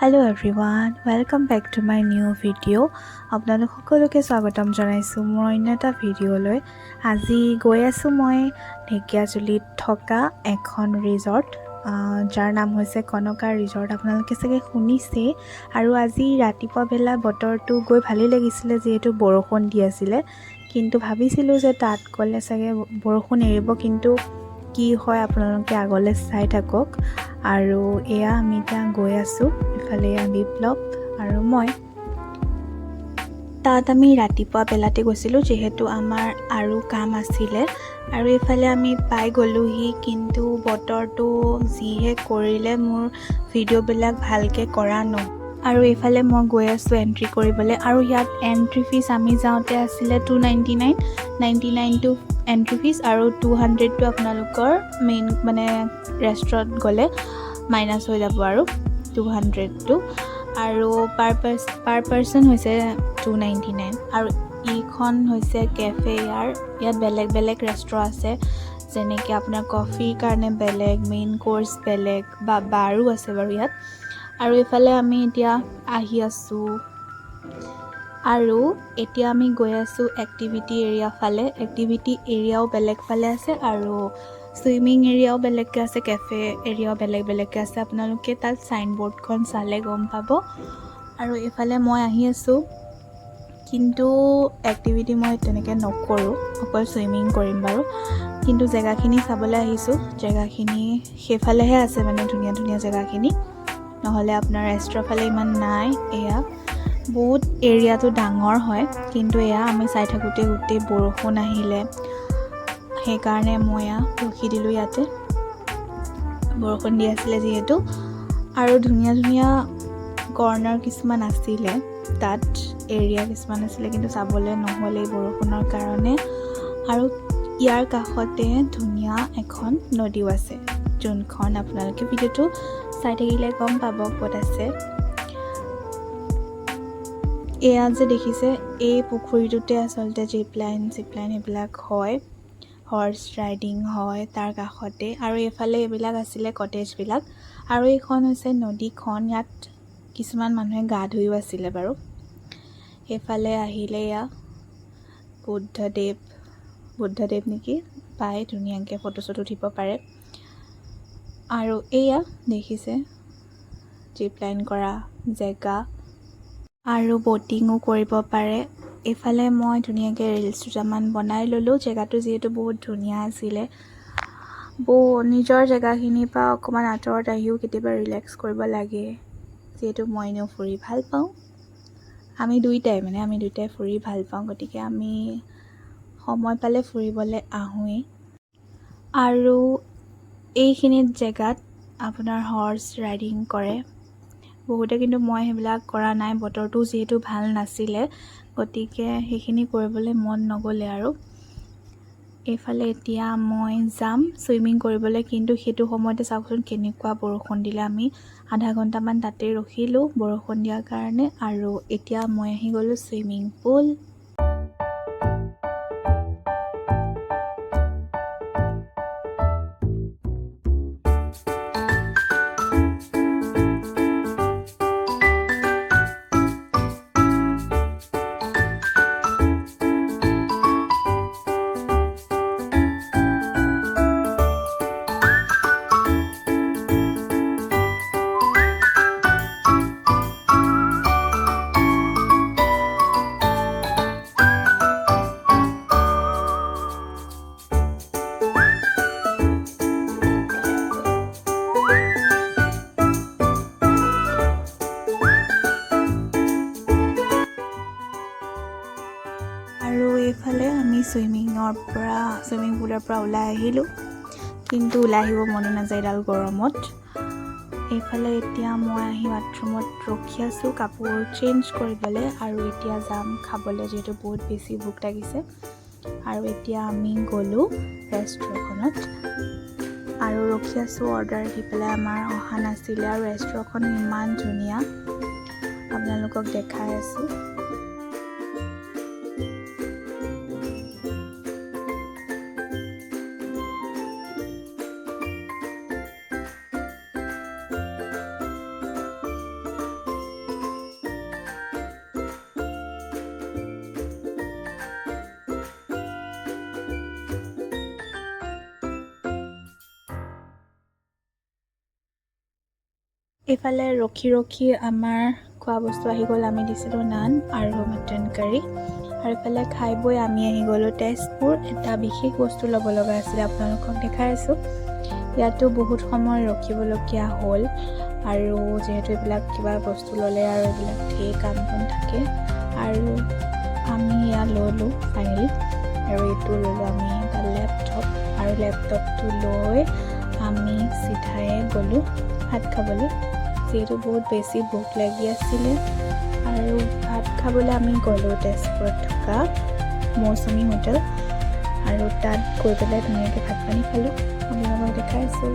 Hello everyone, welcome back to my new video. আপোনালোক সকলোকে স্বাগতম জনাইছোঁ মোৰ অন্য এটা ভিডিঅ'লৈ। আজি গৈ আছোঁ মই ঢেকীয়াজুলিত থকা এখন ৰিজৰ্ট যাৰ নাম হৈছে কনকা ৰিজৰ্ট। আপোনালোকে চাগে শুনিছে। আৰু আজি ৰাতিপুৱা বেলা বতৰটো গৈ ভালেই লাগিছিলে যিহেতু বৰষুণ দি আছিলে, কিন্তু ভাবিছিলোঁ যে তাত গ'লে চাগে বৰষুণ এৰিব, কিন্তু কি হয় আপোনালোকে আগলৈ চাই থাকক। আৰু এয়া আমি এতিয়া গৈ আছোঁ, ইফালে এয়া বিপ্লৱ আৰু মই। তাত আমি ৰাতিপুৱা বেলাতে গৈছিলোঁ যিহেতু আমাৰ আৰু কাম আছিলে, আৰু এইফালে আমি পাই গ'লোহি, কিন্তু বতৰটো যিহে কৰিলে মোৰ ভিডিঅ'বিলাক ভালকৈ কৰা নহ'ল। আৰু এইফালে মই গৈ আছোঁ এণ্ট্ৰি কৰিবলৈ, আৰু ইয়াত এণ্ট্ৰি ফিজ আমি যাওঁতে আছিলে 299 এণ্ট্ৰি ফিজ, আৰু 200টো আপোনালোকৰ মেইন মানে ৰেষ্টুৰেণ্ট গ'লে মাইনাছ হৈ যাব আৰু 200টো, আৰু পাৰ পাৰ্চন হৈছে 299। আৰু এইখন হৈছে কেফে। ইয়াত বেলেগ বেলেগ ৰেষ্টুৰেণ্ট আছে, যেনেকৈ আপোনাৰ কফিৰ কাৰণে বেলেগ, মেইন কোৰ্চ বেলেগ, বা বাৰো আছে বাৰু ইয়াত। আৰু এইফালে আমি এতিয়া আহি আছোঁ, আৰু এতিয়া আমি গৈ আছোঁ এক্টিভিটি এৰিয়া ফালে। এক্টিভিটি এৰিয়াও বেলেগ ফালে আছে, আৰু ছুইমিং এৰিয়াও বেলেগকৈ আছে, কেফে এৰিয়াও বেলেগ বেলেগকৈ আছে। আপোনালোকে তাত চাইনবোৰ্ডখন চালে গম পাব। আৰু এইফালে মই আহি আছোঁ, কিন্তু এক্টিভিটি মই তেনেকৈ নকৰোঁ, অকল ছুইমিং কৰিম বাৰু। কিন্তু জেগাখিনি চাবলৈ আহিছোঁ, জেগাখিনি সেইফালেহে আছে, মানে ধুনীয়া ধুনীয়া জেগাখিনি, নহ'লে আপোনাৰ ৰেষ্টুৰেণ্ট ফালে ইমান নাই। এয়া বহুত এৰিয়াটো ডাঙৰ হয়, কিন্তু এয়া আমি চাই থাকোঁতে গোটেই বৰষুণ আহিলে, সেইকাৰণে মই ৰখি দিলোঁ ইয়াতে, বৰষুণ দি আছিলে যিহেতু। আৰু ধুনীয়া ধুনীয়া কৰ্ণাৰ কিছুমান আছিলে তাত, এৰিয়া কিছুমান আছিলে, কিন্তু চাবলৈ নহ'ল এই বৰষুণৰ কাৰণে। আৰু ইয়াৰ কাষতে ধুনীয়া এখন নদীও আছে, যোনখন আপোনালোকে ভিডিঅ'টো চাই থাকিলে গম পাব ক'ত আছে। এয়া যে দেখিছে, এই পুখুৰীটোতে আচলতে জিপলাইন এইবিলাক হয়, হৰ্চ ৰাইডিং হয় তাৰ কাষতে। আৰু এইফালে এইবিলাক আছিলে কটেজবিলাক, আৰু এইখন হৈছে নদীখন, ইয়াত কিছুমান মানুহে গা ধুইও আছিলে বাৰু। সেইফালে আহিলে এয়া বুদ্ধদেৱ নেকি পাই, ধুনীয়াকৈ ফটো চটো উঠিব পাৰে। আৰু এয়া দেখিছে জিপলাইন কৰা জেগা, আৰু ব'টিঙো কৰিব পাৰে। এইফালে মই ধুনীয়াকৈ ৰিলচ দুটামান বনাই ল'লোঁ, জেগাটো যিহেতু বহুত ধুনীয়া আছিলে। নিজৰ জেগাখিনিৰ পৰা অকণমান আঁতৰত আহিও কেতিয়াবা ৰিলেক্স কৰিব লাগে, যিহেতু মই এনেও ফুৰি ভাল পাওঁ। আমি দুইটাই ফুৰি ভাল পাওঁ, গতিকে আমি সময় পালে ফুৰিবলৈ আহোঁৱেই। আৰু এইখিনিত জেগাত আপোনাৰ হৰ্চ ৰাইডিং কৰে বহুতে, কিন্তু মই সেইবিলাক কৰা নাই, বতৰটো যিহেতু ভাল নাছিলে, গতিকে সেইখিনি কৰিবলৈ মন নগ'লে। আৰু এইফালে এতিয়া মই যাম ছুইমিং কৰিবলৈ, কিন্তু সেইটো সময়তে চাওকচোন কেনেকুৱা বৰষুণ দিলে। আমি আধা ঘণ্টামান তাতে ৰখিলোঁ বৰষুণ দিয়াৰ কাৰণে, আৰু এতিয়া মই আহি গ'লোঁ ছুইমিং পুল। আৰু এইফালে আমি ছুইমিং পুলৰ পৰা ওলাই আহিলোঁ, কিন্তু ওলাই আহিব মনে নাযায় এডাল গৰমত। এইফালে এতিয়া মই আহি বাথৰুমত ৰখি আছোঁ কাপোৰ চেঞ্জ কৰিবলৈ, আৰু এতিয়া যাম খাবলৈ, যিহেতু বহুত বেছি ভোক লাগিছে। আৰু এতিয়া আমি গ'লোঁ ৰেষ্টুৰেণ্টখনত, আৰু ৰখি আছোঁ, অৰ্ডাৰ দি পেলাই আমাৰ অহা নাছিলে। আৰু ৰেষ্টুৰেণ্টখন ইমান ধুনীয়া, আপোনালোকক দেখাই আছোঁ। এইফালে ৰখি আমাৰ খোৱা বস্তু আহি গ'ল। আমি দিছিলোঁ নান আৰু মটন কাৰী। আৰু এইফালে খাই বৈ আমি আহি গ'লোঁ তেজপুৰ। এটা বিশেষ বস্তু ল'ব লগা আছিলে, আপোনালোকক দেখাই আছোঁ। ইয়াতো বহুত সময় ৰখিবলগীয়া হ'ল, আৰু যিহেতু এইবিলাক কিবা বস্তু ল'লে আৰু এইবিলাক ধেৰ কাম বন থাকে, আৰু আমি ইয়াত ল'লোঁ ফাইনেলি। আৰু এইটো ল'লোঁ আমি এটা লেপটপ, আৰু লেপটপটো লৈ আমি চিধাই গ'লোঁ ভাত খাবলৈ, যিহেতু বহুত বেছি ভোক লাগি আছিলে। আৰু ভাত খাবলৈ আমি গ'লোঁ তেজপুৰত থকা মৌচুমী হোটেল, আৰু তাত গৈ পেলাই ধুনীয়াকৈ ভাত পানী খালোঁ। আপোনালোকক দেখাইছোঁ।